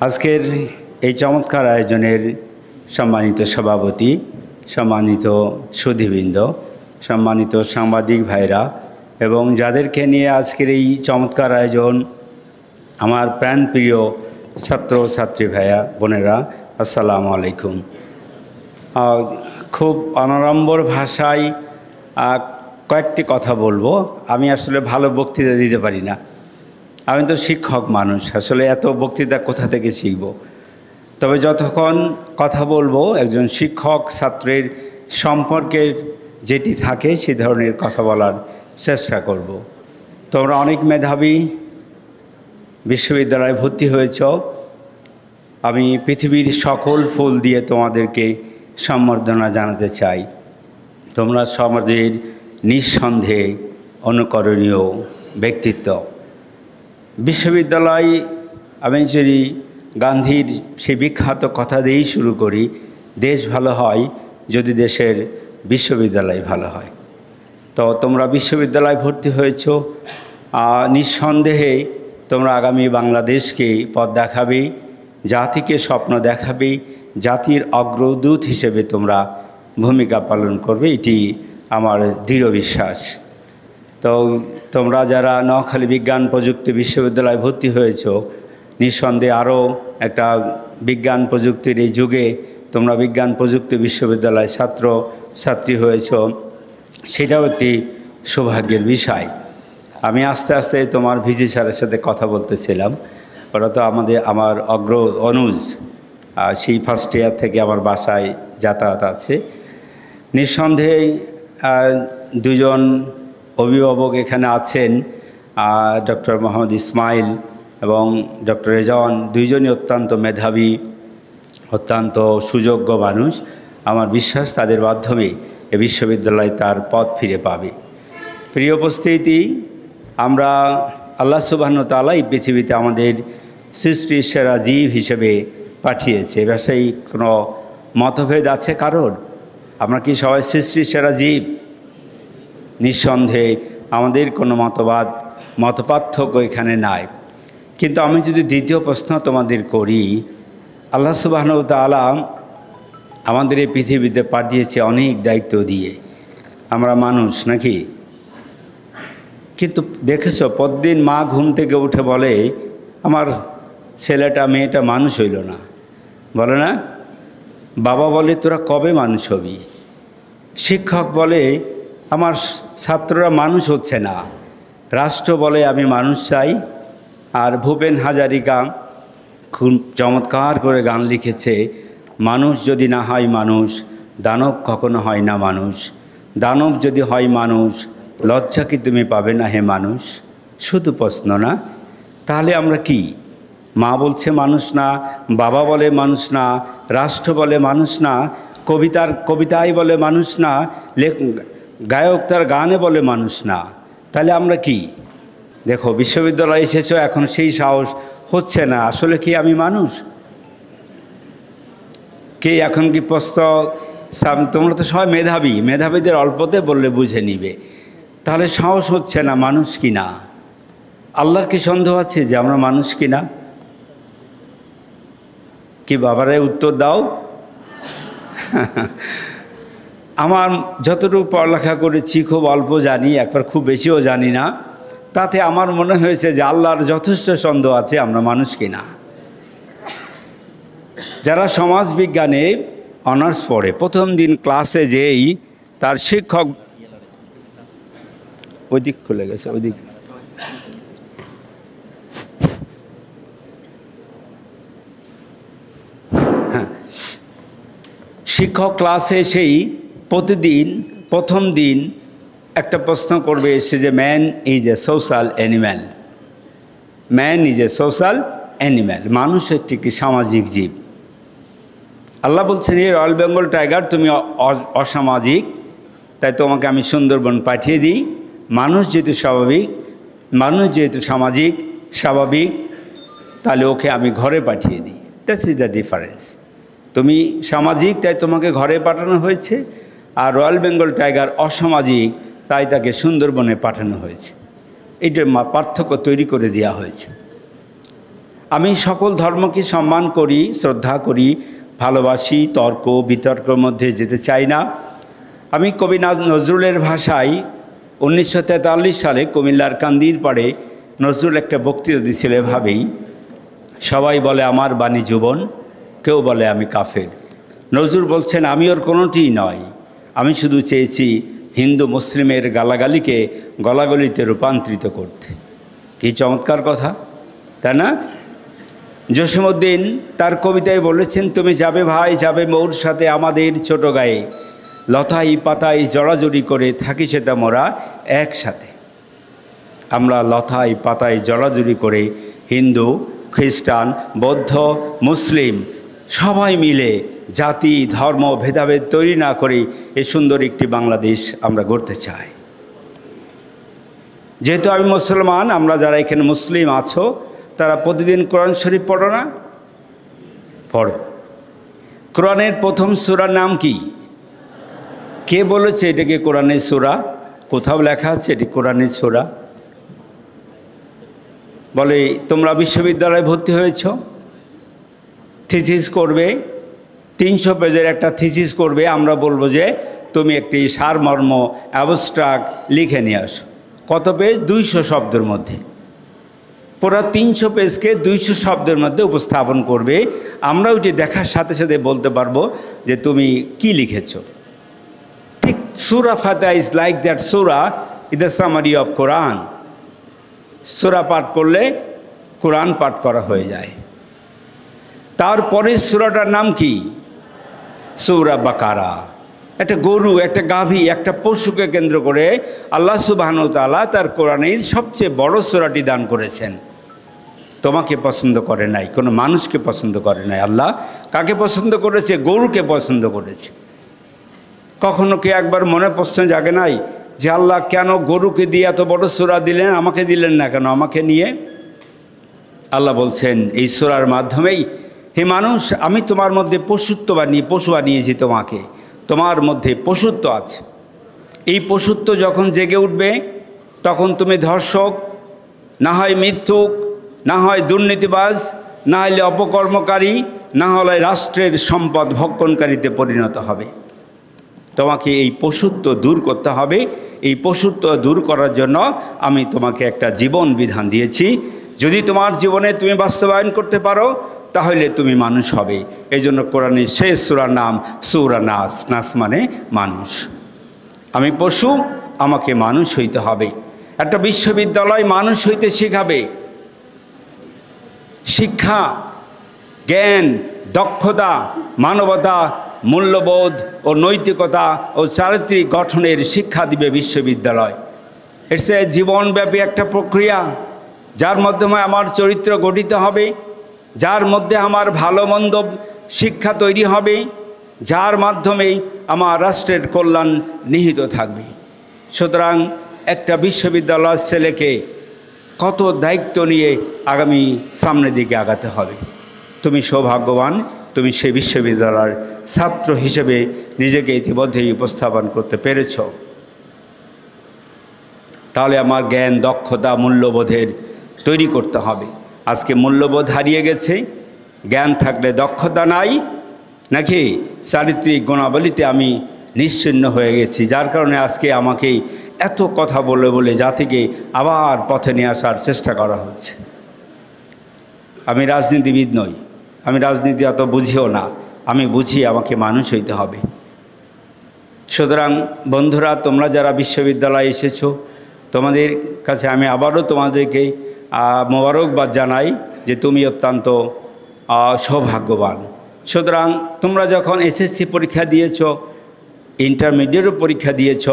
আজকের এই চমৎকার আয়োজনের সম্মানিত সভাপতি, সম্মানিত সুধীবৃন্দ, সম্মানিত সাংবাদিক ভাইরা এবং যাদেরকে নিয়ে আজকের এই চমৎকার আয়োজন, আমার প্রাণপ্রিয় ছাত্র ছাত্রী ভাইয়া বোনেরা, আসসালামু আলাইকুম। খুব অনাড়ম্বর ভাষায় কয়েকটি কথা বলবো। আমি আসলে ভালো বক্তৃতা দিতে পারি না, আমি তো শিক্ষক মানুষ, আসলে এত বক্তৃতা কোথা থেকে শিখব। তবে যতক্ষণ কথা বলবো একজন শিক্ষক ছাত্রের সম্পর্কের যেটি থাকে সে ধরনের কথা বলার চেষ্টা করব। তোমরা অনেক মেধাবী, বিশ্ববিদ্যালয়ে ভর্তি হয়েছ। আমি পৃথিবীর সকল ফুল দিয়ে তোমাদেরকে সম্বর্ধনা জানাতে চাই। তোমরা সমাজের নিঃসন্দেহে অনুকরণীয় ব্যক্তিত্ব। বিশ্ববিদ্যালয়, আমি যদি গান্ধীর সেই বিখ্যাত কথা দিয়েই শুরু করি, দেশ ভালো হয় যদি দেশের বিশ্ববিদ্যালয় ভালো হয়। তো তোমরা বিশ্ববিদ্যালয়ে ভর্তি হয়েছ, নিঃসন্দেহে তোমরা আগামী বাংলাদেশকে পথ দেখাবে, জাতিকে স্বপ্ন দেখাবে, জাতির অগ্রদূত হিসেবে তোমরা ভূমিকা পালন করবে, এটি আমার দৃঢ় বিশ্বাস। তো তোমরা যারা নোয়াখালী বিজ্ঞান প্রযুক্তি বিশ্ববিদ্যালয়ে ভর্তি হয়েছ, নিঃসন্দেহে আরও একটা বিজ্ঞান প্রযুক্তির এই যুগে তোমরা বিজ্ঞান প্রযুক্তি বিশ্ববিদ্যালয় ছাত্র ছাত্রী হয়েছ, সেটাও একটি সৌভাগ্যের বিষয়। আমি আস্তে আস্তে তোমার ভিজি স্যারের সাথে কথা বলতেছিলাম, ওরা তো আমার অনুজ, সেই ফার্স্ট ইয়ার থেকে আমার বাসায় যাতায়াত আছে। নিঃসন্দেহে দুজন অভিভাবক এখানে আছেন, ডক্টর মোহাম্মদ ইসমাইল এবং ডক্টর রেজাওয়ান, দুইজনই অত্যন্ত মেধাবী, অত্যন্ত সুযোগ্য মানুষ। আমার বিশ্বাস তাদের মাধ্যমে এ বিশ্ববিদ্যালয় তার পথ ফিরে পাবে। প্রিয় উপস্থিতি, আমরা আল্লাহ সুবহানাহু ওয়া তাআলা এই পৃথিবীতে আমাদের সৃষ্টির সেরা জীব হিসেবে পাঠিয়েছে। ব্যবসায়ী কোনো মতভেদ আছে কারোর? আমরা কি সবাই সৃষ্টির সেরা জীব? নিঃসন্দেহে আমাদের কোনো মতপার্থক্য এখানে নাই। কিন্তু আমি যদি দ্বিতীয় প্রশ্ন তোমাদের করি, আল্লাহ সুবহানাহু ওয়া তাআলা আমাদের এই পৃথিবীতে পাঠিয়েছে অনেক দায়িত্ব দিয়ে। আমরা মানুষ নাকি? কিন্তু দেখেছো, প্রতিদিন মা ঘুম থেকে উঠে বলে আমার ছেলেটা মেয়েটা মানুষ হইল না, বলে না? বাবা বলে তোরা কবে মানুষ হবি? শিক্ষক বলে আমার ছাত্ররা মানুষ হচ্ছে না। রাষ্ট্র বলে আমি মানুষ চাই। আর ভূপেন হাজারিকা খুব চমৎকার করে গান লিখেছে, মানুষ যদি না হয় মানুষ, দানব কখনো হয় না মানুষ। দানব যদি হয় মানুষ, লজ্জা কি তুমি পাবে না হে মানুষ? শুধু প্রশ্ন না? তাহলে আমরা কি? মা বলছে মানুষ না, বাবা বলে মানুষ না, রাষ্ট্র বলে মানুষ না, কবিতায় বলে মানুষ না, গায়ক তার গানে বলে মানুষ না। তাহলে আমরা কি? দেখো, বিশ্ববিদ্যালয়ে এসেছো, এখন সেই সাহস হচ্ছে না। আসলে কি আমি মানুষ? কে এখন কি তোমরা তো সবাই মেধাবী, মেধাবীদের অল্পতে বললে বুঝে নিবে। তাহলে সাহস হচ্ছে না মানুষ কি না? আল্লাহর কি সন্দেহ আছে যে আমরা মানুষ কি না? কি বাবারে উত্তর দাও। আমার যতটুকু পড়ালেখা করেছি খুব অল্প জানি, একবার খুব বেশিও জানি না। তাতে আমার মনে হয়েছে যে আল্লাহর যথেষ্ট সন্দেহ আছে আমরা মানুষ কিনা। যারা সমাজ বিজ্ঞানে অনার্স পড়ে, প্রথম দিন ক্লাসে যেই তার শিক্ষক, ওইদিক খুলে গেছে, ওইদিক, হ্যাঁ, শিক্ষক ক্লাসে সেই প্রথম দিন একটা প্রশ্ন করবে এসে যে man is a social animal. Man is a social animal, মানুষ একটি সামাজিক জীব। আল্লাহ বলছেন এই রয়্যাল বেঙ্গল টাইগার তুমি অসামাজিক, তাই তোমাকে আমি সুন্দরবন পাঠিয়ে দিই। মানুষ যেহেতু স্বাভাবিক, মানুষ যেহেতু স্বাভাবিক, তাহলে ওকে আমি ঘরে পাঠিয়ে দিই। That's is the difference. তুমি সামাজিক, তাই তোমাকে ঘরে পাঠানো হয়েছে, আর রয়্যাল বেঙ্গল টাইগার অসামাজিক, তাই তাকে সুন্দরবনে পাঠানো হয়েছে। এইটার পার্থক্য তৈরি করে দেওয়া হয়েছে। আমি সকল ধর্মকে সম্মান করি, শ্রদ্ধা করি, ভালোবাসি, তর্ক বিতর্কের মধ্যে যেতে চাই না। আমি কবি নজরুলের ভাষায় 1943 সালে কুমিল্লার কান্দির পাড়ে নজরুল একটা বক্তৃতা দিয়েছিল এভাবেই, সবাই বলে আমার বাণী যুবন, কেউ বলে আমি কাফের। নজরুল বলছেন আমি ওর কোনোটিই নয়, আমি শুধু চেয়েছি হিন্দু মুসলিমের গালাগালিকে গলাগলিতে রূপান্তরিত করতে। কী চমৎকার কথা, তাই না? জসীমউদ্দিন তার কবিতায় বলেছেন, তুমি যাবে ভাই যাবে মৌর সাথে আমাদের ছোট গায়ে, লতাই পাতায় জড়াজড়ি করে থাকি সেটা মোরা একসাথে। আমরা লতাই পাতায় জড়াজড়ি করে হিন্দু, খ্রিস্টান, বৌদ্ধ, মুসলিম সবাই মিলে জাতি ধর্ম ভেদাভেদ তৈরি না করে এই সুন্দর একটি বাংলাদেশ আমরা গড়তে চাই। যেহেতু আমি মুসলমান, আমরা যারা এখানে মুসলিম আছো তারা প্রতিদিন কোরআন শরীফ পড়ো না? পড়ো। কোরআনের প্রথম সূরার নাম কি? কে বলেছে এটাকে কোরআনের সূরা? কোথাও লেখা আছে এটি কোরআনের সূরা? বলে তোমরা বিশ্ববিদ্যালয়ে ভর্তি হয়েছ, থিসিস করবে, 300 পেজের একটা থিসিস করবে, আমরা বলবো যে তুমি একটি সারমর্ম অ্যাবস্ট্রাক্ট লিখে নিয়ে আসো। কত পেজ? 200 শব্দের মধ্যে। পুরো 300 পেজকে 200 শব্দের মধ্যে উপস্থাপন করবে। আমরা ওইটি দেখার সাথে সাথে বলতে পারবো যে তুমি কি লিখেছ। ঠিক সূরা ফাতিহা ইজ লাইক দ্যাট, সূরা is the summary of Quran. সূরা পাঠ করলে কোরআন পাঠ করা হয়ে যায়। তারপরে সূরাটার নাম কি? সূরা বাকারা। একটা গরু, একটা গাভী, একটা পশুকে কেন্দ্র করে আল্লাহ সুবহানাহু ওয়া তাআলা তার কোরআনের সবচেয়ে বড় সূরাটি দান করেছেন। তোমাকে পছন্দ করে নাই, কোনো মানুষকে পছন্দ করে নাই। আল্লাহ কাকে পছন্দ করেছে? গরুকে পছন্দ করেছে। কখনো কি একবার মনে প্রশ্ন জাগে নাই যে আল্লাহ কেন গরুকে দিয়ে এত বড় সূরা দিলেন, আমাকে দিলেন না কেন? আমাকে নিয়ে আল্লাহ বলছেন এই সূরার মাধ্যমেই, হে মানুষ, আমি তোমার মধ্যে পশু বানিয়েছি তোমাকে, তোমার মধ্যে পশুত্ব আছে। এই পশুত্ব যখন জেগে উঠবে তখন তুমি ধর্ষক, না হয় মিথ্যুক, না হয় দুর্নীতিবাজ, না হলে অপকর্মকারী, না হলে রাষ্ট্রের সম্পদ ভক্ষণকারীতে পরিণত হবে। তোমাকে এই পশুত্ব দূর করতে হবে। এই পশুত্ব দূর করার জন্য আমি তোমাকে একটা জীবন বিধান দিয়েছি। যদি তোমার জীবনে তুমি বাস্তবায়ন করতে পারো তাহলে তুমি মানুষ হবে। এই জন্য কোরআনের শেষ সূরার নাম সূরা নাস। নাস মানে মানুষ। আমি পশু, আমাকে মানুষ হইতে হবে। একটা বিশ্ববিদ্যালয় মানুষ হইতে শেখাবে। শিক্ষা, জ্ঞান, দক্ষতা, মানবতা, মূল্যবোধ ও নৈতিকতা ও চারিত্রিক গঠনের শিক্ষা দিবে বিশ্ববিদ্যালয়। ইটস এ জীবনব্যাপী একটা প্রক্রিয়া, যার মাধ্যমে আমার চরিত্র গঠিত হবে, যার মধ্যে আমার ভালো মন্দ শিক্ষা তৈরি হবে, যার মাধ্যমেই আমার রাষ্ট্রের কল্যাণ নিহিত থাকবে। সুতরাং একটা বিশ্ববিদ্যালয়ের ছেলেকে কত দায়িত্ব নিয়ে আগামী সামনের দিকে আগাতে হবে। তুমি সৌভাগ্যবান, তুমি সেই বিশ্ববিদ্যালয়ের ছাত্র হিসেবে নিজেকে ইতিমধ্যেই উপস্থাপন করতে পেরেছ। তাহলে আমার জ্ঞান, দক্ষতা, মূল্যবোধের তৈরি করতে হবে। আজকে মূল্যবোধ হারিয়ে গেছে, জ্ঞান থাকলে দক্ষতা নাই, নাকি চারিত্রিক গুণাবলীতে আমি নিশ্চিহ্ন হয়ে গেছি। যার কারণে আজকে আমাকে এত কথা বলে বলে জাতিকে আবার পথে নিয়ে আসার চেষ্টা করা হচ্ছে। আমি রাজনীতিবিদ নই, আমি রাজনীতি অত বুঝিও না, আমি বুঝি আমাকে মানুষ হইতে হবে। সুতরাং বন্ধুরা, তোমরা যারা বিশ্ববিদ্যালয়ে এসেছো, তোমাদের কাছে আমি আবারও তোমাদেরকে মোবারকবাদ জানাই যে তুমি অত্যন্ত সৌভাগ্যবান। সুতরাং তোমরা যখন এসএসসি পরীক্ষা দিয়েছ, ইন্টারমিডিয়েটও পরীক্ষা দিয়েছ,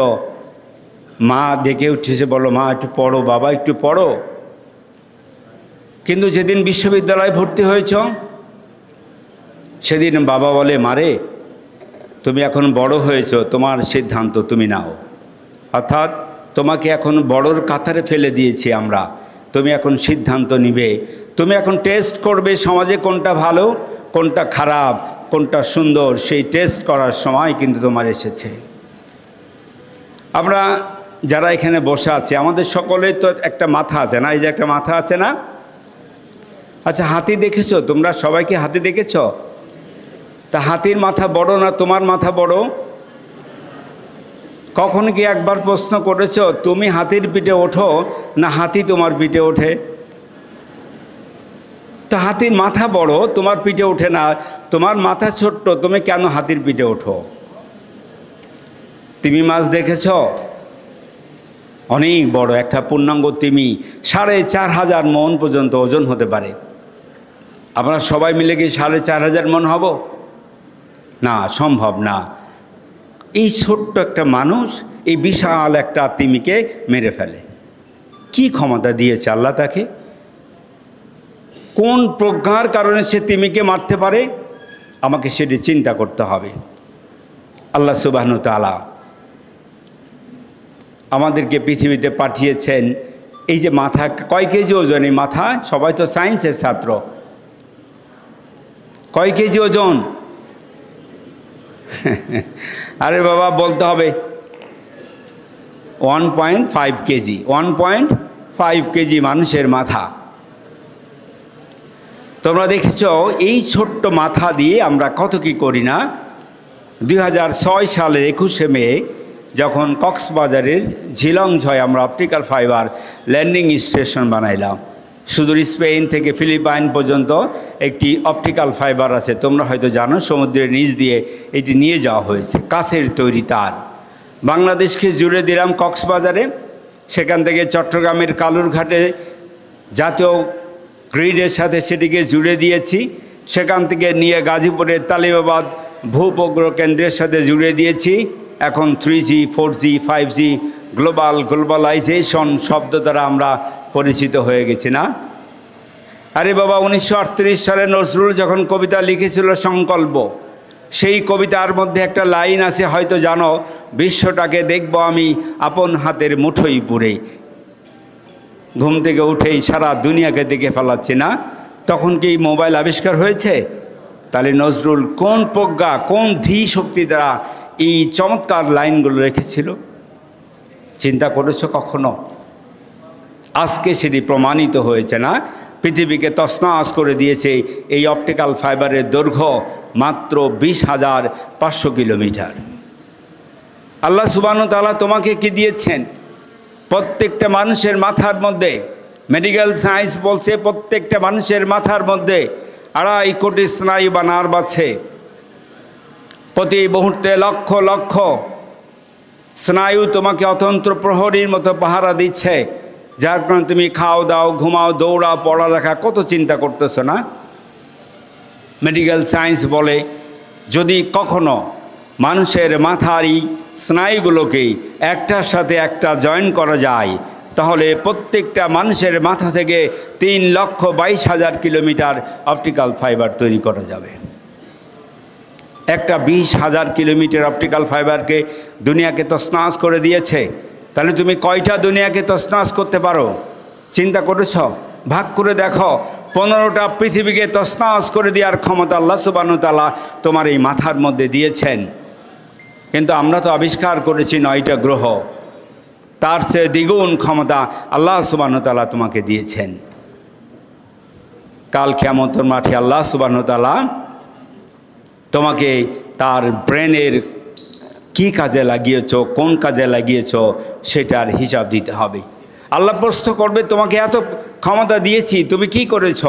মা ডেকে উঠেছে, বলো মা একটু পড়ো, বাবা একটু পড়ো। কিন্তু যেদিন বিশ্ববিদ্যালয়ে ভর্তি হয়েছ সেদিন বাবা বলে, মারে তুমি এখন বড় হয়েছ, তোমার সিদ্ধান্ত তুমি নাও। অর্থাৎ তোমাকে এখন বড়র কাতারে ফেলে দিয়েছি আমরা, তুমি এখন সিদ্ধান্ত নিবে। তুমি এখন টেস্ট করবে সমাজে কোনটা ভালো, কোনটা খারাপ, কোনটা সুন্দর, সেই টেস্ট করার সময় কিন্তু তোমার এসেছে। আমরা যারা এখানে বসে আছি, আমাদের সকলের তো একটা মাথা আছে না? এই যে একটা মাথা আছে না, আচ্ছা, হাতি দেখেছো তোমরা? সবাইকে হাতি দেখেছ? তা হাতির মাথা বড় না তোমার মাথা বড়? কখন কি একবার প্রশ্ন করেছো তুমি হাতির পিঠে ওঠো না হাতি তোমার পিঠে ওঠে? তো হাতির মাথা বড়, তোমার পিঠে ওঠে না। তোমার মাথা ছোট্ট, তুমি কেন হাতির পিঠে ওঠো? তিমি মাছ দেখেছ? অনেক বড় একটা পূর্ণাঙ্গ তিমি, ৪,৫০০ মণ পর্যন্ত ওজন হতে পারে। আমরা সবাই মিলে কি ৪,৫০০ মণ হব? না, সম্ভব না। এই ছোট্ট একটা মানুষ এই বিশাল একটা তিমিকে মেরে ফেলে। কি ক্ষমতা দিয়েছে আল্লাহ তাকে? কোন প্রজ্ঞার কারণে সে তিমিকে মারতে পারে? আমাকে সেটি চিন্তা করতে হবে। আল্লাহ সুবহানাহু ওয়া তাআলা আমাদেরকে পৃথিবীতে পাঠিয়েছেন। এই যে মাথা কয় কেজি ওজন? এই মাথা, সবাই তো সায়েন্সের ছাত্র, কয় কেজি ওজন? আরে বাবা বলতে হবে 1.5 কেজি। 1.5 কেজি মানুষের মাথা। তোমরা দেখেছ এই ছোট্ট মাথা দিয়ে আমরা কত কি করি না। 2006 সালের 21শে মে যখন কক্সবাজারের ঝিলংঝয় আমরা অপটিক্যাল ফাইবার ল্যান্ডিং স্টেশন বানাইলাম। সুদূর স্পেন থেকে ফিলিপাইন পর্যন্ত একটি অপটিক্যাল ফাইবার আছে, তোমরা হয়তো জানো। সমুদ্রের নিচ দিয়ে এটি নিয়ে যাওয়া হয়েছে, কাছের তৈরি তার। বাংলাদেশকে জুড়ে দিলাম কক্সবাজারে, সেখান থেকে চট্টগ্রামের কালুরঘাটে জাতীয় গ্রিডের সাথে সেটিকে জুড়ে দিয়েছি। সেখান থেকে নিয়ে গাজীপুরের তালিবাবাদ ভূপগ্রহ কেন্দ্রের সাথে জুড়ে দিয়েছি। এখন 3G 4G 5G গ্লোবালাইজেশন শব্দ দ্বারা আমরা পরিচিত হয়ে গেছি না? আরে বাবা, 1938 সালে নজরুল যখন কবিতা লিখেছিল সংকল্প, সেই কবিতার মধ্যে একটা লাইন আছে, হয়তো জানো, বিশ্বটাকে দেখব আমি আপন হাতের মুঠোই পুরে। ঘুম থেকে উঠেই সারা দুনিয়াকে দেখে ফেলাচ্ছি না? তখন কি মোবাইল আবিষ্কার হয়েছে? তাহলে নজরুল কোন প্রজ্ঞা, কোন ধী শক্তি দ্বারা এই চমৎকার লাইনগুলো রেখেছিল? চিন্তা করেছো কখনো? আজকে সেটি প্রমাণিত হয়েছে না? পৃথিবীকে তছনছ করে দিয়েছে এই অপটিক্যাল ফাইবারের দৈর্ঘ্য মাত্র 20,500 কিলোমিটার। আল্লাহ সুবহানাহু ওয়া তাআলা তোমাকে কি দিয়েছেন? প্রত্যেকটা মানুষের মাথার মধ্যে, মেডিকেল সায়েন্স বলছে প্রত্যেকটা মানুষের মাথার মধ্যে 2.5 কোটি স্নায়ু বা নার্ভ আছে। প্রতি মুহূর্তে লক্ষ লক্ষ স্নায়ু তোমাকে অতন্ত্র প্রহরীর মতো পাহারা দিচ্ছে, যার কারণে তুমি খাও দাও, ঘুমাও, দৌড়াও, পড়ালেখা, কত চিন্তা করতেছো না? মেডিকেল সায়েন্স বলে যদি কখনো মানুষের মাথার এই স্নায়ুগুলোকে একটার সাথে একটা জয়েন করা যায়, তাহলে প্রত্যেকটা মানুষের মাথা থেকে 3,22,000 কিলোমিটার অপটিক্যাল ফাইবার তৈরি করা যাবে। একটা 20,000 কিলোমিটার অপটিক্যাল ফাইবারকে দুনিয়াকে তছনছ করে দিয়েছে। তাহলে তুমি কয়টা দুনিয়াকে তছনছ করতে পারো? চিন্তা করেছ? ভাগ করে দেখো। 15টা পৃথিবীকে তছনছ করে দেওয়ার ক্ষমতা আল্লাহ সুবহানাহু ওয়া তাআলা তোমার এই মাথার মধ্যে দিয়েছেন। কিন্তু আমরা তো আবিষ্কার করেছি 9টা গ্রহ, তার চেয়ে দ্বিগুণ ক্ষমতা আল্লাহ সুবহানাহু ওয়া তাআলা তোমাকে দিয়েছেন। কাল কিয়ামতের মাঠে আল্লাহ সুবহানাহু ওয়া তাআলা তোমাকে তার ব্রেনের কি কাজে লাগিয়েছ, কোন কাজে লাগিয়েছ, সেটার হিসাব দিতে হবে। আল্লাহ প্রশ্ন করবে, তোমাকে এত ক্ষমতা দিয়েছি, তুমি কি করেছ,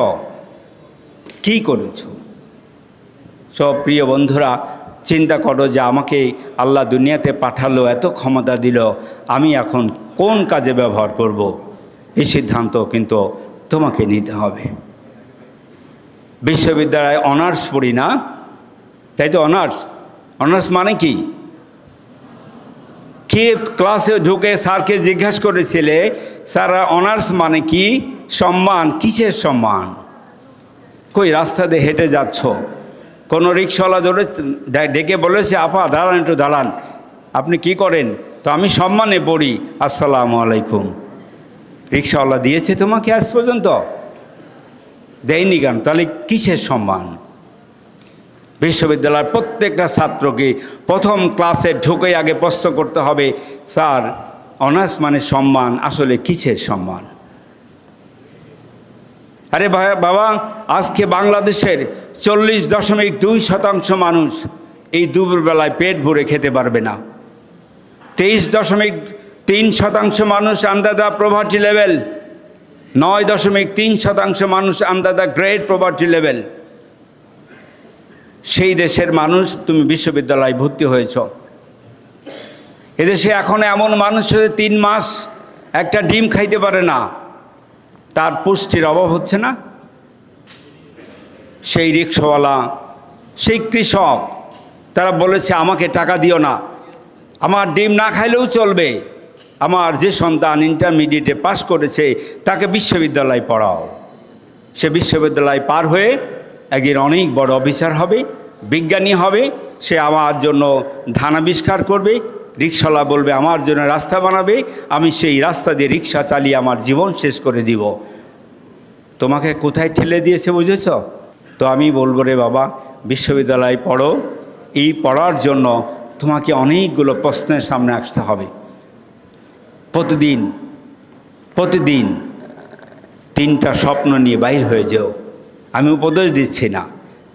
কি করেছ? সব প্রিয় বন্ধুরা, চিন্তা করো যে আমাকে আল্লাহ দুনিয়াতে পাঠালো, এত ক্ষমতা দিল, আমি এখন কোন কাজে ব্যবহার করব? এই সিদ্ধান্ত কিন্তু তোমাকে নিতে হবে। বিশ্ববিদ্যালয়ে অনার্স পড়ি না, তাই তো? অনার্স মানে কি? কে ক্লাসে ঢুকে স্যারকে জিজ্ঞাসা করেছিলে, স্যার অনার্স মানে কি? সম্মান, কিসের সম্মান? কই রাস্তা দিয়ে হেঁটে যাচ্ছ, কোনো রিক্সাওয়ালা ধরে ডেকে বলেছে, আপা দাঁড়ান, একটু দাঁড়ান, আপনি কি করেন? তো আমি সম্মানে পড়ি, আসসালামু আলাইকুম। রিক্সাওয়ালা দিয়েছে তোমাকে আজ পর্যন্ত? দেয়নি কেন? তাহলে কিসের সম্মান? বিশ্ববিদ্যালয়ের প্রত্যেকটা ছাত্রকে প্রথম ক্লাসে ঢুকে আগে প্রশ্ন করতে হবে, স্যার অনার্স মানে সম্মান, আসলে কিসের সম্মান? আরে বাবা, আজকে বাংলাদেশের 40.2% মানুষ এই দুপুরবেলায় পেট ভরে খেতে পারবে না। 23.3% মানুষ আন্ডার দ্য প্রভার্টি লেভেল, 9.3% মানুষ under the great poverty level. সেই দেশের মানুষ তুমি বিশ্ববিদ্যালয়ে ভর্তি হয়েছ। এদেশে এখন এমন মানুষ 3 মাস একটা ডিম খাইতে পারে না, তার পুষ্টির অভাব হচ্ছে না। সেই রিক্সাওয়ালা, সেই কৃষক, তারা বলেছে আমাকে টাকা দিও না, আমার ডিম না খাইলেও চলবে, আমার যে সন্তান ইন্টারমিডিয়েটে পাশ করেছে তাকে বিশ্ববিদ্যালয়ে পড়াও। সে বিশ্ববিদ্যালয় পার হয়ে একদিন অনেক বড় অফিসার হবে, বিজ্ঞানী হবে, সে আমার জন্য ধান আবিষ্কার করবে, রিক্সাওয়ালা বলবে আমার জন্য রাস্তা বানাবে, আমি সেই রাস্তা দিয়ে রিক্সা চালিয়ে আমার জীবন শেষ করে দিব। তোমাকে কোথায় ঠেলে দিয়েছে বুঝেছ? তো আমি বলবো রে বাবা, বিশ্ববিদ্যালয়ে পড়ো। এই পড়ার জন্য তোমাকে অনেকগুলো প্রশ্নের সামনে আসতে হবে। প্রতিদিন 3টা স্বপ্ন নিয়ে বাইর হয়ে যেও। আমি উপদেশ দিচ্ছি না,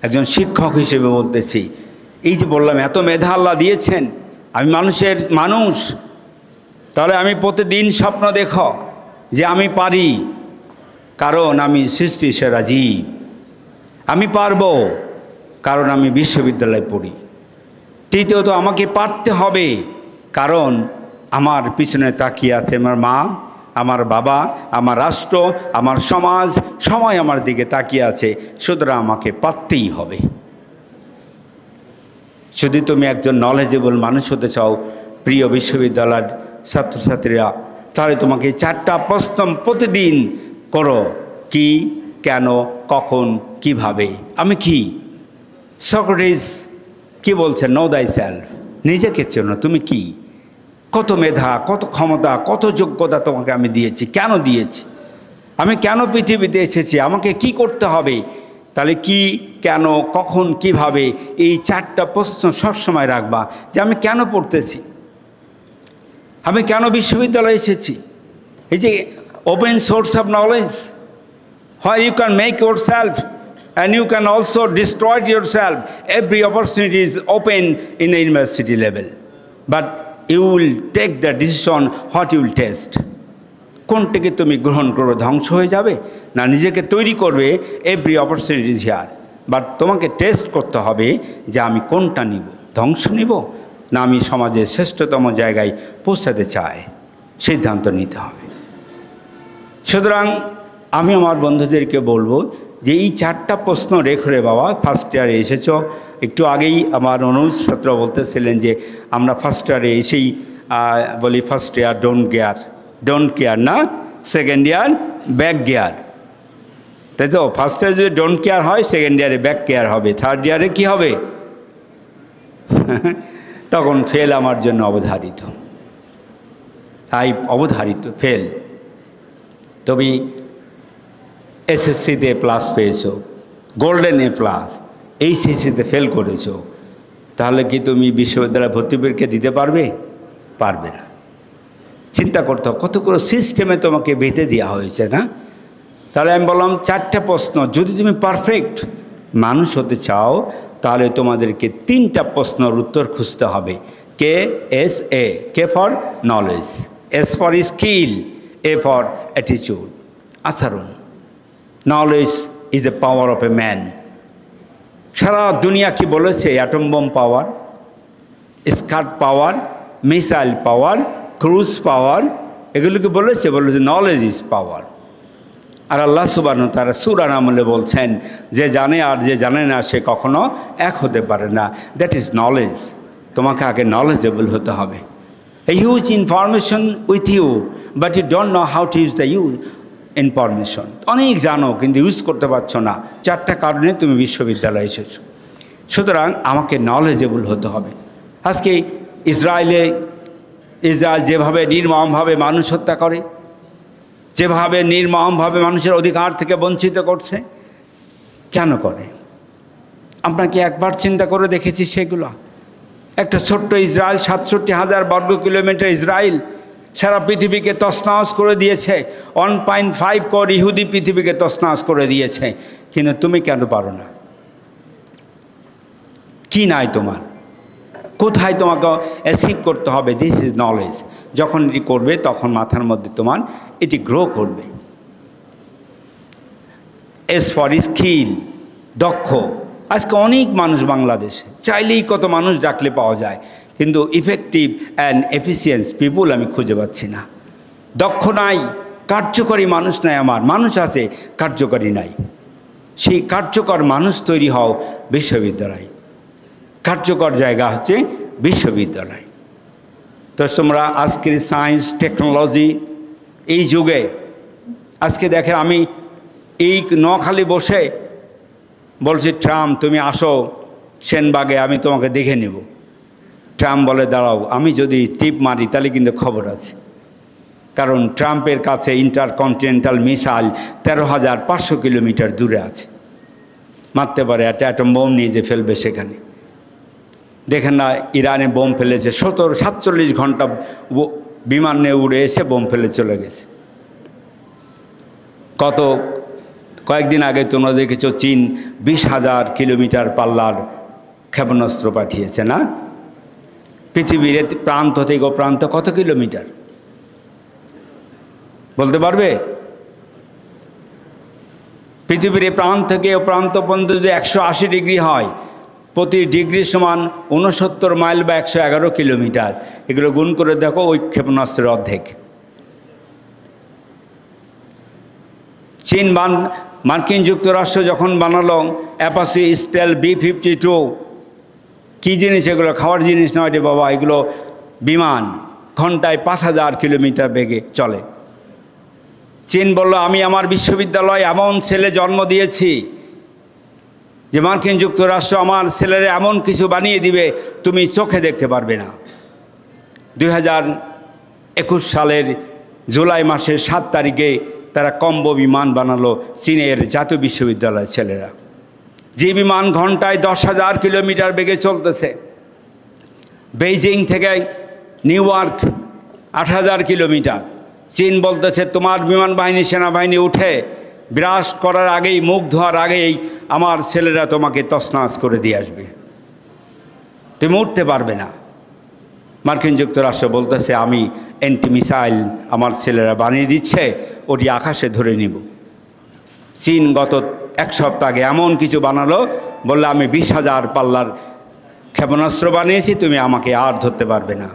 একজন শিক্ষক হিসেবে বলতেছি। এই যে বললাম এত মেধা আল্লাহ দিয়েছেন, আমি মানুষ, তাহলে আমি প্রতিদিন স্বপ্ন দেখো যে আমি পারি, কারণ আমি সৃষ্টি সেরা জীব। আমি পারবো কারণ আমি বিশ্ববিদ্যালয়ে পড়ি। তৃতীয়ত আমাকে পারতে হবে কারণ আমার পিছনে তাকিয়ে আছে আমার মা, আমার বাবা, আমার রাষ্ট্র, আমার সমাজ, সবাই আমার দিকে তাকিয়ে আছে, সুতরাং আমাকে পারতেই হবে। যদি তুমি একজন নলেজেবল মানুষ হতে চাও প্রিয় বিশ্ববিদ্যালয়ের ছাত্রছাত্রীরা, তাহলে তোমাকে 4টা প্রশ্ন প্রতিদিন করো। কি, কেন, কখন, কিভাবে, আমি কি। সক্রেটিস কি বলছে? নো দাই সেলফ, নিজেকে চেনো, তুমি কি, কত মেধা, কত ক্ষমতা, কত যোগ্যতা তোমাকে আমি দিয়েছি, কেন দিয়েছি, আমি কেন পৃথিবীতে এসেছি, আমাকে কি করতে হবে। তাহলে কি, কেন, কখন, কিভাবে, এই 4টা প্রশ্ন সবসময় রাখবা যে আমি কেন পড়তেছি, আমি কেন বিশ্ববিদ্যালয়ে এসেছি। এই যে open source of knowledge, where you can make yourself and you can also destroy yourself. Every opportunity is open in the university level, but you will take the decision what you will test. কোনটাকে তুমি গ্রহণ করবে, ধ্বংস হয়ে যাবে না নিজেকে তৈরি করবে। Every opportunity is here, but তোমাকে টেস্ট করতে হবে যে আমি কোনটা নিব, ধ্বংস নিব না আমি সমাজের শ্রেষ্ঠতম জায়গায় পৌঁছাতে চাই, সিদ্ধান্ত নিতে হবে। সুতরাং আমি আমার বন্ধুদেরকে বলবো যে এই 4টা প্রশ্ন রেখে রে বাবা, ফার্স্ট ইয়ারে এসেছ। একটু আগেই আমার অনুজ ছাত্র বলতেছিলেন যে আমরা ফার্স্ট ইয়ারে এসেই বলি ফার্স্ট ইয়ার ডোন্ট কেয়ার না, সেকেন্ড ইয়ার ব্যাক গিয়ার, তাই তো? ফার্স্ট ইয়ারে যদি ডোন্ট কেয়ার হয়, সেকেন্ড ইয়ারে ব্যাক কেয়ার হবে, থার্ড ইয়ারে কি হবে? তখন ফেল আমার জন্য অবধারিত, তাই অবধারিত ফেল। তুমি এসএসসিতে প্লাস পেয়েছো, গোল্ডেন এ প্লাস, এইচএসসিতে ফেল করেছো, তাহলে কি তুমি বিশ্ববিদ্যালয়ে ভর্তি পরীক্ষা দিতে পারবে? পারবে না। চিন্তা করতে হবে কতগুলো সিস্টেমে তোমাকে বেঁধে দেওয়া হয়েছে না। তাহলে আমি বললাম 4টা প্রশ্ন, যদি তুমি পারফেক্ট মানুষ হতে চাও তাহলে তোমাদেরকে 3টা প্রশ্নের উত্তর খুঁজতে হবে। KSA, K for knowledge, S for skill, A for attitude, আচরণ। Knowledge is the power of a man. সারা দুনিয়া কি বলেছে? Atom bomb power, skirt power, missile power, cruise power, এগুলোকে বলেছে নলেজ ইজ পাওয়ার। আর আল্লাহ সুবহানাহু ওয়া তাআলা সূরা নামলে বলছেন যে জানে আর যে জানে না সে কখনো এক হতে পারে না। That is knowledge. তোমাকে আগে নলেজেবল হতে হবে। A huge information with you, but you don't know how to use the information. অনেক জানো কিন্তু ইউজ করতে পারছো না। 4টা কারণে তুমি বিশ্ববিদ্যালয়ে এসেছো। সুতরাং আমাকে নলেজেবল হতে হবে। আজকে ইসরায়েল যেভাবে নির্মমভাবে মানুষ হত্যা করে, যেভাবে নির্মমভাবে মানুষের অধিকার থেকে বঞ্চিত করছে, কেন করে? আমরা কি একবার চিন্তা করে দেখেছি সেগুলো? একটা ছোট্ট ইসরায়েল, 67,000 বর্গ কিলোমিটার ইসরায়েল, সারা পৃথিবীকে তছনছ করে দিয়েছে। 1.5 কোটি ইহুদি পৃথিবীকে তছনছ করে দিয়েছে, কিন্তু তুমি কেন পারো না? কি নাই তোমার? কোথায় তোমাকে অ্যাচিভ করতে হবে? This is knowledge. যখন এটি করবে তখন মাথার মধ্যে তোমার এটি গ্রো করবে। এস ফর স্কিল, দক্ষ। আজকে অনেক মানুষ বাংলাদেশে, চাইলেই কত মানুষ ডাকলে পাওয়া যায়, কিন্তু ইফেক্টিভ অ্যান্ড এফিসিয়েন্স পিপুল আমি খুঁজে পাচ্ছি না। দক্ষ নাই, কার্যকরী মানুষ নাই। আমার মানুষ আছে, কার্যকরী নাই। সেই কার্যকর মানুষ তৈরি হও বিশ্ববিদ্যালয়। কার্যকর জায়গা হচ্ছে বিশ্ববিদ্যালয়। তো তোমরা আজকের সায়েন্স টেকনোলজি এই যুগে, আজকে দেখেন আমি এই নোয়াখালী বসে বলছি, ট্রাম্প তুমি আসো সেনবাগে, আমি তোমাকে দেখে নেব। ট্রাম্প বলে দাঁড়াও, আমি যদি টিপ মারি তাহলে কিন্তু খবর আছে, কারণ ট্রাম্পের কাছে ইন্টারকন্টিনেন্টাল মিসাইল 13,500 কিলোমিটার দূরে আছে, মারতে পারে। একটা অ্যাটম বোম নিয়ে যে ফেলবে সেখানে। দেখেন না, ইরানে বোম ফেলেছে, 47 ঘন্টা বিমান নিয়ে উড়ে এসে বোম ফেলে চলে গেছে। কয়েকদিন আগে তোমরা দেখেছো চীন 20,000 কিলোমিটার পাল্লার ক্ষেপণাস্ত্র পাঠিয়েছে না? পৃথিবীর প্রান্ত থেকে প্রান্ত কত কিলোমিটার বলতে পারবে? পৃথিবীর প্রান্ত থেকে প্রান্ত পর্যন্ত যদি 180 ডিগ্রি হয়, প্রতি ডিগ্রি সমান 69 মাইল বা 111 কিলোমিটার। এগুলো গুণ করে দেখো, ওই ক্ষেপণাস্ত্রের অর্ধেক। চীন মার্কিন যুক্তরাষ্ট্র যখন বানালো অ্যাপাচি স্টেল B-52, কী জিনিস এগুলো? খাওয়ার জিনিস নয় রে বাবা, এগুলো বিমান, ঘন্টায় 5,000 কিলোমিটার বেগে চলে। চীন বলল, আমি আমার বিশ্ববিদ্যালয়ে এমন ছেলে জন্ম দিয়েছি যে মার্কিন যুক্তরাষ্ট্র আমার ছেলেরা এমন কিছু বানিয়ে দিবে তুমি চোখে দেখতে পারবে না। 2021 সালের জুলাই মাসের 7 তারিখে তারা কম্বো বিমান বানালো চীনের জাতীয় বিশ্ববিদ্যালয়ের ছেলেরা। যে বিমান ঘন্টায় 10,000 কিলোমিটার বেগে চলতেছে। বেইজিং থেকে নিউ ইয়র্ক 8,000 কিলোমিটার। চীন বলতেছে, তোমার বিমান বাহিনী সেনাবাহিনী উঠে বিরাস করার আগেই, মুখ ধোয়ার আগেই আমার ছেলেরা তোমাকে তছনছ করে দিয়ে আসবে, তুমি উঠতে পারবে না। মার্কিন যুক্তরাষ্ট্র বলতেছে, আমি অ্যান্টি মিসাইল আমার ছেলেরা বানিয়ে দিচ্ছে, ওটি আকাশে ধরে নিব। চীন গত 1 সপ্তাহ আগে এমন কিছু বানালো, বললে আমি 20,000 পাল্লার ক্ষেপণাস্ত্র বানিয়েছি, তুমি আমাকে আর ধরতে পারবে না।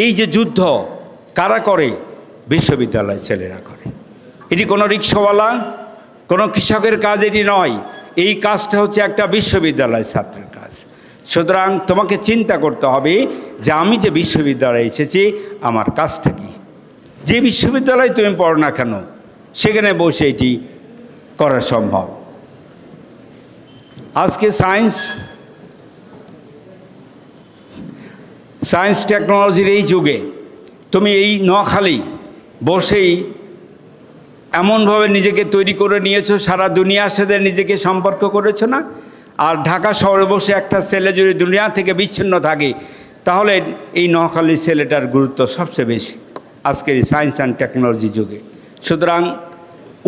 এই যে যুদ্ধ কারা করে? বিশ্ববিদ্যালয়ের ছেলেরা করে। এটি কোনো রিক্সাওয়ালা, কোনো কৃষকের কাজ এটি নয়। এই কাজটা হচ্ছে একটা বিশ্ববিদ্যালয়ের ছাত্রের কাজ। সুতরাং তোমাকে চিন্তা করতে হবে যে আমি যে বিশ্ববিদ্যালয়ে এসেছি আমার কাজটা কি। যে বিশ্ববিদ্যালয়ে তুমি পড়ো না কেন, সেখানে বসে এটি করা সম্ভব। আজকে সায়েন্স টেকনোলজির এই যুগে তুমি এই নোয়াখালী বসেই এমনভাবে নিজেকে তৈরি করে নিয়েছো, সারা দুনিয়ার সাথে নিজেকে সম্পর্ক করেছো না? আর ঢাকা শহরে বসে একটা ছেলে যদি দুনিয়া থেকে বিচ্ছিন্ন থাকে, তাহলে এই নোয়াখালী ছেলেটার গুরুত্ব সবচেয়ে বেশি আজকের সায়েন্স অ্যান্ড টেকনোলজি যুগে। সুতরাং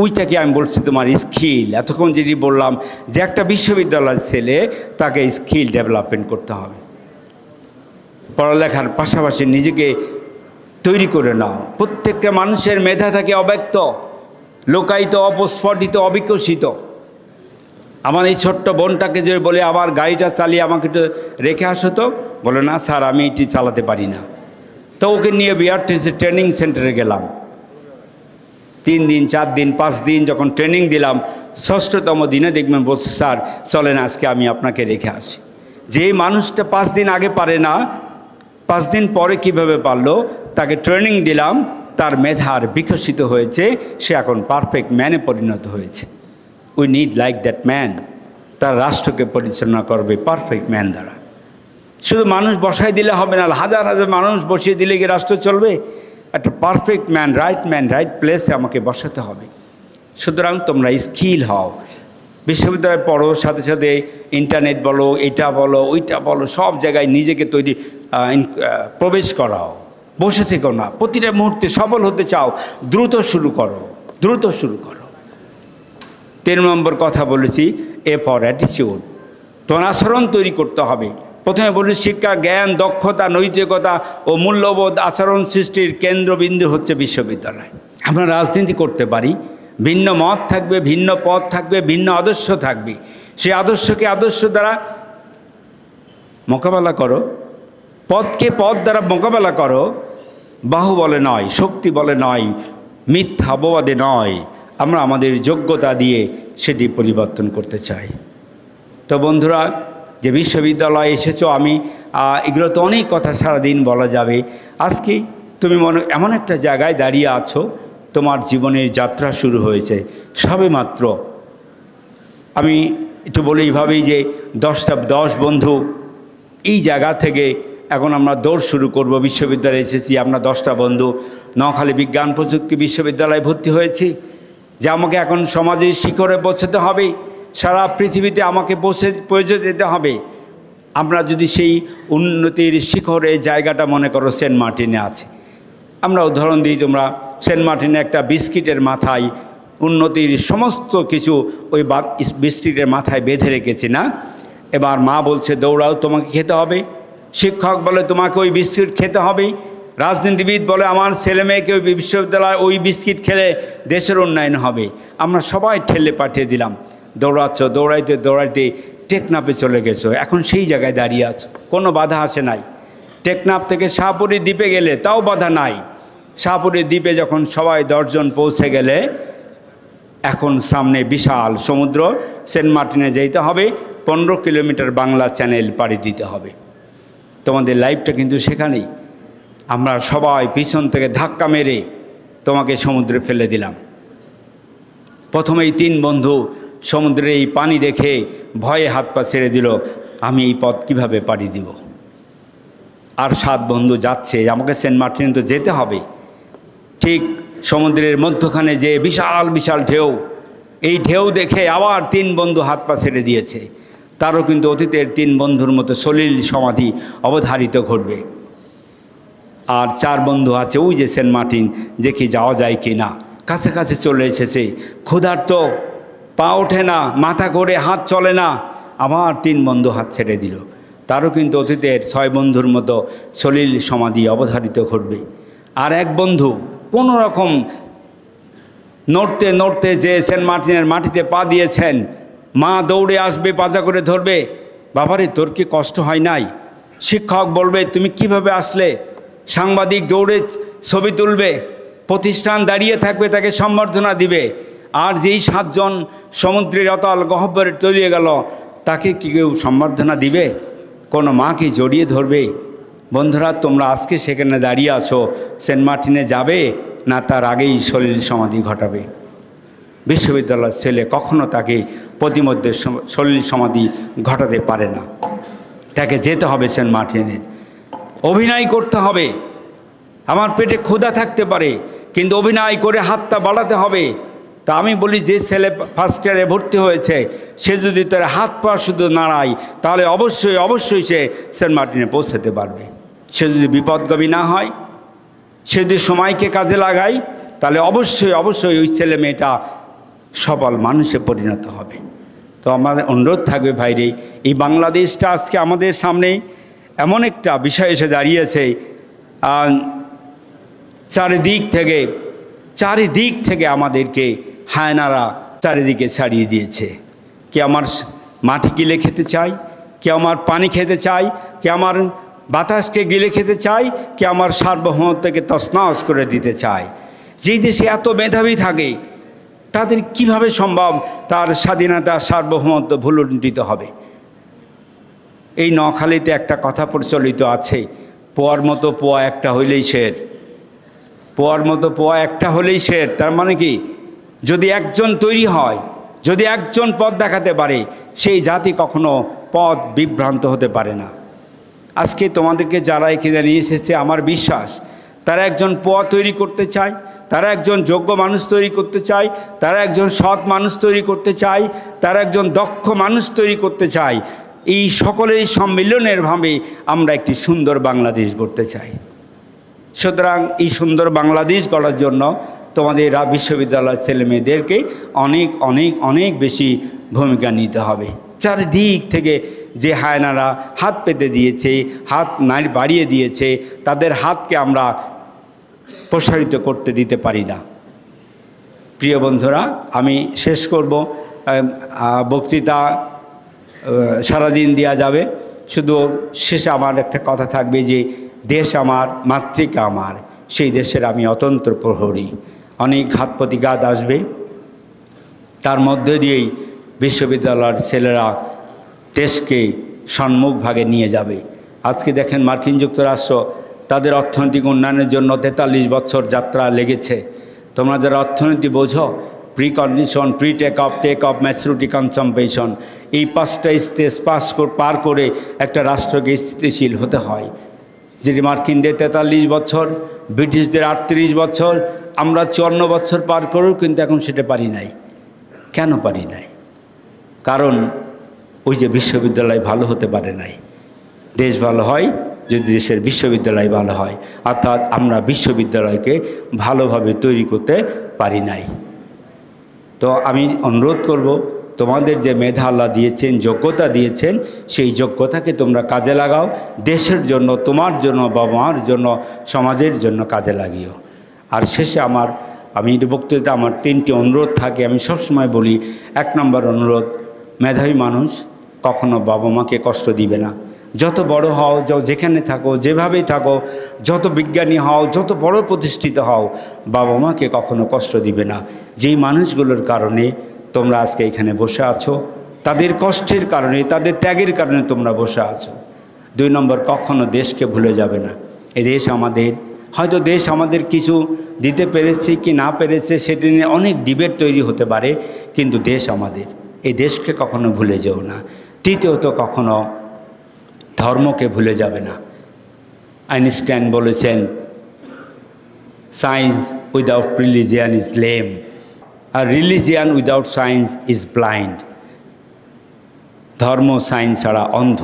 ওইটাকে আমি বলছি তোমার স্কিল। এতক্ষণ যেটি বললাম যে একটা বিশ্ববিদ্যালয়ের ছেলে, তাকে স্কিল ডেভেলপমেন্ট করতে হবে। পড়ালেখার পাশাপাশি নিজেকে তৈরি করে নাও। প্রত্যেকটা মানুষের মেধা থাকে অব্যক্ত, লোকায়িত, অপস্ফটিত, অবিকশিত। আমার এই ছোট্ট বোনটাকে যে বলে আমার গাড়িটা চালিয়ে আমাকে একটু রেখে আসো, তো বলে না স্যার আমি এটি চালাতে পারি না। তো ওকে নিয়ে বিআরটিসি ট্রেনিং সেন্টারে গেলাম। 3 দিন 4 দিন 5 দিন যখন ট্রেনিং দিলাম, 6ষ্ঠতম দিনে দেখবেন বলছে, স্যার চলেন আজকে আমি আপনাকে রেখে আসি। যে মানুষটা 5 দিন আগে পারে না, 5 দিন পরে কিভাবে পারলো, তাকে ট্রেনিং দিলাম, তার মেধার বিকশিত হয়েছে, সে এখন পারফেক্ট ম্যানে পরিণত হয়েছে। We need like that man. তার রাষ্ট্রকে পরিচালনা করবে পারফেক্ট ম্যান দ্বারা। শুধু মানুষ বসাই দিলে হবে না, হাজার হাজার মানুষ বসিয়ে দিলে কি রাষ্ট্র চলবে? একটা পারফেক্ট ম্যান, রাইট প্লেসে আমাকে বসাতে হবে। সুতরাং তোমরা স্কিল হও, বিশ্ববিদ্যালয়ে পড়ো, সাথে সাথে ইন্টারনেট বলো, এটা বলো, ওইটা বলো, সব জায়গায় নিজেকে প্রবেশ করাও। বসে থেকো না, প্রতিটা মুহূর্তে সফল হতে চাও, দ্রুত শুরু করো, দ্রুত শুরু করো। 3 নম্বর কথা বলেছি, এ ফর অ্যাটিটিউড, তোমার আচরণ তৈরি করতে হবে। প্রথমে বলি শিক্ষা, জ্ঞান, দক্ষতা, নৈতিকতা ও মূল্যবোধ আচরণ সৃষ্টির কেন্দ্রবিন্দু হচ্ছে বিশ্ববিদ্যালয়। আমরা রাজনীতি করতে পারি, ভিন্ন মত থাকবে, ভিন্ন পথ থাকবে, ভিন্ন আদর্শ থাকবে, সেই আদর্শকে আদর্শ দ্বারা মোকাবেলা করো, পথকে পথ দ্বারা মোকাবেলা করো, বাহু বলে নয়, শক্তি বলে নয়, মিথ্যা অপবাদে নয়, আমরা আমাদের যোগ্যতা দিয়ে সেটি পরিবর্তন করতে চাই। তো বন্ধুরা, যে বিশ্ববিদ্যালয়ে এসেছো, আমি এগুলো তো অনেক কথা সারাদিন বলা যাবে। আজকে তুমি এমন একটা জায়গায় দাঁড়িয়ে আছো, তোমার জীবনের যাত্রা শুরু হয়েছে সবে মাত্র। আমি একটু বলি এইভাবেই যে 10 বন্ধু এই জায়গা থেকে এখন আমরা দৌড় শুরু করব। বিশ্ববিদ্যালয়ে এসেছি আমরা 10টা বন্ধু, নোয়াখালী বিজ্ঞান প্রযুক্তি বিশ্ববিদ্যালয়ে ভর্তি হয়েছি, যে আমাকে এখন সমাজের শিখরে পৌঁছতে হবে, সারা পৃথিবীতে আমাকে পৌঁছে যেতে হবে। আমরা যদি সেই উন্নতির শিখরে জায়গাটা মনে করো সেন্ট মার্টিনে আছে, আমরা উদাহরণ দিই, তোমরা সেন্ট মার্টিনে একটা বিস্কিটের মাথায় উন্নতির সমস্ত কিছু ওই বিস্কিটের মাথায় বেঁধে রেখেছি না। এবার মা বলছে দৌড়াও, তোমাকে খেতে হবে, শিক্ষক বলে তোমাকে ওই বিস্কিট খেতে হবে, রাজনীতিবিদ বলে আমার ছেলে মেয়েকে ওই বিশ্ববিদ্যালয়ে ওই বিস্কিট খেলে দেশের উন্নয়ন হবে। আমরা সবাই ঠেলে পাঠিয়ে দিলাম, দৌড়াচ্ছ, দৌড়াইতে দৌড়াইতে টেকনাফে চলে গেছো, এখন সেই জায়গায় দাঁড়িয়ে আছো, কোনো বাধা আসে নাই। টেকনাফ থেকে শাহপুরী দ্বীপে গেলে তাও বাধা নাই। শাহপুরী দ্বীপে যখন সবাই 10 জন পৌঁছে গেলে, এখন সামনে বিশাল সমুদ্র, সেন্ট মার্টিনে যেতে হবে, 15 কিলোমিটার বাংলা চ্যানেল পাড়ি দিতে হবে। তোমাদের লাইফটা কিন্তু সেখানেই। আমরা সবাই পিছন থেকে ধাক্কা মেরে তোমাকে সমুদ্রে ফেলে দিলাম। প্রথমেই 3 বন্ধু সমুদ্রের এই পানি দেখে ভয়ে হাত পা ছেড়ে দিল, আমি এই পথ কীভাবে পাড়ি দিব। আর 7 বন্ধু যাচ্ছে, আমাকে সেন্ট মার্টিন তো যেতে হবে। ঠিক সমুদ্রের মধ্যখানে যে বিশাল বিশাল ঢেউ, এই ঢেউ দেখে আবার 3 বন্ধু হাত পা ছেড়ে দিয়েছে। তারও কিন্তু অতীতের 3 বন্ধুর মতো সলিল সমাধি অবধারিত ঘটবে। আর 4 বন্ধু আছে ওই যে সেন্ট মার্টিন, যে কি যাওয়া যায় কি না, কাছাকাছি চলে এসেছে, ক্ষুধার্ত, পা ওঠে না, মাথা করে হাত চলে না, আবার 3 বন্ধু হাত ছেড়ে দিল। তারও কিন্তু অতীতের 6 বন্ধুর মতো সলিল সমাধি অবধারিত ঘটবে। আর 1 বন্ধু কোনো রকম নড়তে নড়তে যে সেন্ট মার্টিনের মাটিতে পা দিয়েছেন, মা দৌড়ে আসবে, পাজা করে ধরবে, বাবারে তোর কি কষ্ট হয় নাই? শিক্ষক বলবে তুমি কিভাবে আসলে, সাংবাদিক দৌড়ে ছবি তুলবে, প্রতিষ্ঠান দাঁড়িয়ে থাকবে, তাকে সম্বর্ধনা দিবে। আর যেই 7 জন সমুদ্রের অতল গহ্বরে তলিয়ে গেল, তাকে কি কেউ সম্বর্ধনা দিবে? কোনো মা কি জড়িয়ে ধরবে? বন্ধুরা, তোমরা আজকে সেখানে দাঁড়িয়ে আছো, সেন্ট মার্টিনে যাবে না তার আগেই সলিল সমাধি ঘটাবে? বিশ্ববিদ্যালয়ের ছেলে কখনো তাকে প্রতিমধ্যে সলিল সমাধি ঘটাতে পারে না। তাকে যেতে হবে সেন্ট মার্টিনে, অভিনয় করতে হবে। আমার পেটে ক্ষুধা থাকতে পারে, কিন্তু অভিনয় করে হাতটা বাড়াতে হবে। তা আমি বলি, যে ছেলে ফার্স্ট ইয়ারে ভর্তি হয়েছে, সে যদি তার হাত পা শুধু নাড়ায়, তাহলে অবশ্যই অবশ্যই সে সেন্ট মার্টিনে পৌঁছাতে পারবে। সে যদি বিপদগামী না হয়, সে যদি সময়কে কাজে লাগায়, তাহলে অবশ্যই অবশ্যই ওই ছেলে মেয়েটা সফল মানুষে পরিণত হবে। তো আমাদের অনুরোধ থাকবে, ভাইরে, এই বাংলাদেশটা আজকে আমাদের সামনে এমন একটা বিষয় এসে দাঁড়িয়েছে, চারিদিক থেকে আমাদেরকে হায়নারা চারিদিকে ছাড়িয়ে দিয়েছে। কে আমার মাটি গিলে খেতে চায়, কে আমার পানি খেতে চায়, কে আমার বাতাসকে গিলে খেতে চায়, কে আমার সার্বভৌমত্বকে তছনছ করে দিতে চায়। যেই দেশে এত মেধাবী থাকে, তাদের কিভাবে সম্ভব তার স্বাধীনতা সার্বভৌমত্ব ভুলুণ্ঠিত হবে? এই নোয়াখালীতে একটা কথা প্রচলিত আছে, পোয়ার মতো পোয়া একটা হইলেই শের, পোয়ার মতো পোয়া একটা হলেই শের। তার মানে কি, যদি একজন তৈরি হয়, যদি একজন পথ দেখাতে পারে, সেই জাতি কখনো পথ বিভ্রান্ত হতে পারে না। আজকে তোমাদেরকে যারা এখানে নিয়ে এসেছে, আমার বিশ্বাস তারা একজন পোয়া তৈরি করতে চায়, তারা একজন যোগ্য মানুষ তৈরি করতে চায়, তারা একজন সৎ মানুষ তৈরি করতে চায়, তারা একজন দক্ষ মানুষ তৈরি করতে চায়। এই সকলের সম্মিলনের ভাবে আমরা একটি সুন্দর বাংলাদেশ গড়তে চাই। সুতরাং এই সুন্দর বাংলাদেশ গড়ার জন্য তোমাদের বিশ্ববিদ্যালয়ের ছেলেমেয়েদেরকে অনেক অনেক অনেক বেশি ভূমিকা নিতে হবে। চারিদিক থেকে যে হায়নারা হাত পেতে দিয়েছে, হাত বাড়িয়ে দিয়েছে, তাদের হাতকে আমরা প্রসারিত করতে দিতে পারি না। প্রিয় বন্ধুরা, আমি শেষ করব। বক্তৃতা সারাদিন দেওয়া যাবে, শুধু শেষে আমার একটা কথা থাকবে যে দেশ আমার, মাতৃকা আমার, সেই দেশের আমি অতন্ত্র প্রহরী। অনেক ঘাত প্রতিঘাত আসবে, তার মধ্যে দিয়েই বিশ্ববিদ্যালয়ের ছেলেরা দেশকে সম্মুখ ভাগে নিয়ে যাবে। আজকে দেখেন মার্কিন যুক্তরাষ্ট্র তাদের অর্থনৈতিক উন্নয়নের জন্য 43 বছর যাত্রা লেগেছে। তোমরা যারা অর্থনীতি বোঝো, pre condition, pre take off maturity, consumption, এই 5টা স্টেজ পার করে একটা রাষ্ট্রকে স্থিতিশীল হতে হয়। যদি মার্কিনদের 43 বছর, ব্রিটিশদের 38 বছর, আমরা 54 বছর পার করেও কিন্তু এখন সেটা পারি নাই। কেন পারি নাই? কারণ ওই যে বিশ্ববিদ্যালয় ভালো হতে পারে নাই। দেশ ভালো হয় যদি দেশের বিশ্ববিদ্যালয় ভালো হয়, অর্থাৎ আমরা বিশ্ববিদ্যালয়কে ভালোভাবে তৈরি করতে পারি নাই। তো আমি অনুরোধ করব, তোমাদের যে মেধা আল্লাহ দিয়েছেন, যোগ্যতা দিয়েছেন, সেই যোগ্যতাকে তোমরা কাজে লাগাও। দেশের জন্য, তোমার জন্য, বাবা মার জন্য, সমাজের জন্য কাজে লাগিও। আর শেষে আমি বক্তৃতা আমার 3টি অনুরোধ থাকে। আমি সবসময় বলি, 1 নম্বর অনুরোধ, মেধাবী মানুষ কখনো বাবা মাকে কষ্ট দিবে না। যত বড় হও, যেখানে থাকো, যেভাবেই থাকো, যত বিজ্ঞানী হও, যত বড় প্রতিষ্ঠিত হও, বাবা মাকে কখনো কষ্ট দিবে না। যেই মানুষগুলোর কারণে তোমরা আজকে এখানে বসে আছো, তাদের কষ্টের কারণে, তাদের ত্যাগের কারণে তোমরা বসে আছো। 2 নম্বর, কখনো দেশকে ভুলে যাবে না। এই দেশ আমাদের। হয়তো দেশ আমাদের কিছু দিতে পেরেছে কি না পেরেছে সেটা নিয়ে অনেক ডিবেট তৈরি হতে পারে, কিন্তু দেশ আমাদের। এই দেশকে কখনো ভুলে যেও না। তৃতীয়ত, কখনো ধর্মকে ভুলে যাবে না। আইনস্টাইন বলেছেন, science without religion is lame, আর religion without science is blind. ধর্ম সায়েন্স ছাড়া অন্ধ।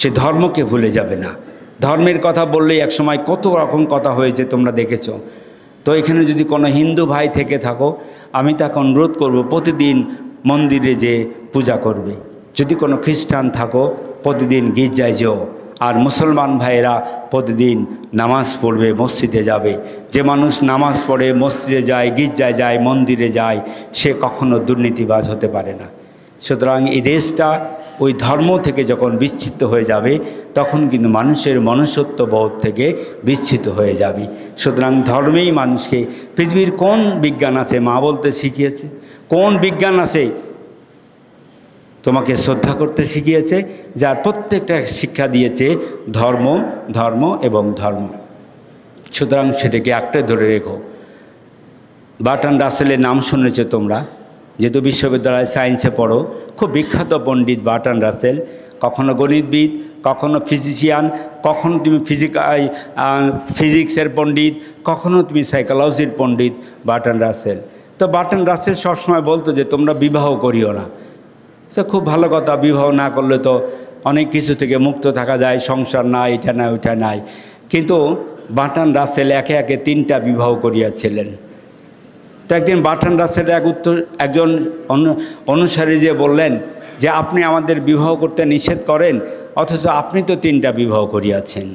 সে ধর্মকে ভুলে যাবে না। ধর্মের কথা বললেই একসময় কত রকম কথা হয়েছে, তোমরা দেখেছ। তো এখানে যদি কোনো হিন্দু ভাই থেকে থাকো, আমি তাকে অনুরোধ করব প্রতিদিন মন্দিরে যে পূজা করবে। যদি কোনো খ্রিস্টান থাকো, প্রতিদিন গির্জায় যেও। আর মুসলমান ভাইয়েরা প্রতিদিন নামাজ পড়বে, মসজিদে যাবে। যে মানুষ নামাজ পড়ে, মসজিদে যায়, গির্জায় যায়, মন্দিরে যায়, সে কখনো দুর্নীতিবাজ হতে পারে না। সুতরাং এই দেশটা ওই ধর্ম থেকে যখন বিচ্ছিন্ন হয়ে যাবে, তখন কিন্তু মানুষের মনুষ্যত্ববোধ থেকে বিচ্ছিন্ন হয়ে যাবে। সুতরাং ধর্মেই মানুষকে, পৃথিবীর কোন বিজ্ঞান আছে মা বলতে শিখিয়েছে? কোন বিজ্ঞান আছে তোমাকে শ্রদ্ধা করতে শিখিয়েছে? যার প্রত্যেকটা শিক্ষা দিয়েছে ধর্ম, ধর্ম এবং ধর্ম। সুতরাং সেটাকে আঁকড়ে ধরে রেখো। বার্ট্রান্ড রাসেলের নাম শুনেছ তোমরা, যেহেতু বিশ্ববিদ্যালয়ে সায়েন্সে পড়ো। খুব বিখ্যাত পণ্ডিত বার্ট্রান্ড রাসেল। কখনো গণিতবিদ, কখনো ফিজিশিয়ান, কখনো তুমি ফিজিক্সের পণ্ডিত, কখনো তুমি সাইকোলজির পণ্ডিত বার্ট্রান্ড রাসেল। তো বার্ট্রান্ড রাসেল সবসময় বলতো যে তোমরা বিবাহ করিও না। তো খুব ভালো কথা, বিবাহ না করলে তো অনেক কিছু থেকে মুক্ত থাকা যায়, সংসার নাই, এটা নাই, ওইটা নাই। কিন্তু বার্ট্রান্ড রাসেল একে একে 3টা বিবাহ করিয়াছিলেন। তো একদিন বার্ট্রান্ড রাসেল একজন অনুসারী যে বললেন যে আপনি আমাদের বিবাহ করতে নিষেধ করেন, অথচ আপনি তো 3টা বিবাহ করিয়াছেন।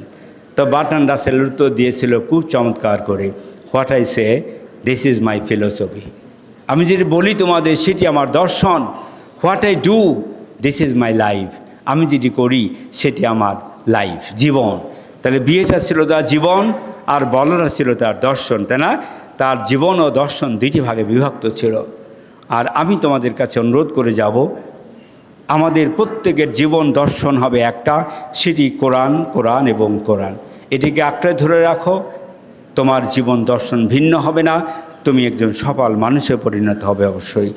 তো বার্ট্রান্ড রাসেল উত্তর দিয়েছিল খুব চমৎকার করে, what I say, this is my philosophy. আমি যেটি বলি তোমাদের সেটি আমার দর্শন। What I do, this is my life. আমি যেটি করি সেটি আমার লাইফ, জীবন। তাহলে বিয়েটা ছিল তার জীবন, আর বলাটা ছিল তার দর্শন, তাই না? তার জীবন ও দর্শন 2টি ভাগে বিভক্ত ছিল। আর আমি তোমাদের কাছে অনুরোধ করে যাব, আমাদের প্রত্যেকের জীবন দর্শন হবে একটা, সেটি কোরআন, কোরআন এবং কোরআন। এটিকে আঁকড়ে ধরে রাখো। তোমার জীবন দর্শন ভিন্ন হবে না, তুমি একজন সফল মানুষে পরিণত হবে অবশ্যই।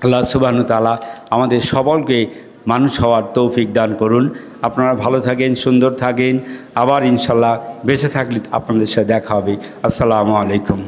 আল্লাহ সুবহানাহু ওয়া তাআলা আমাদের সকলকে মানুষ হওয়ার তৌফিক দান করুন। আপনারা ভালো থাকেন, সুন্দর থাকেন। আবার ইনশাল্লাহ বেঁচে থাকলে আপনাদের সাথে দেখা হবে। আসসালামু আলাইকুম।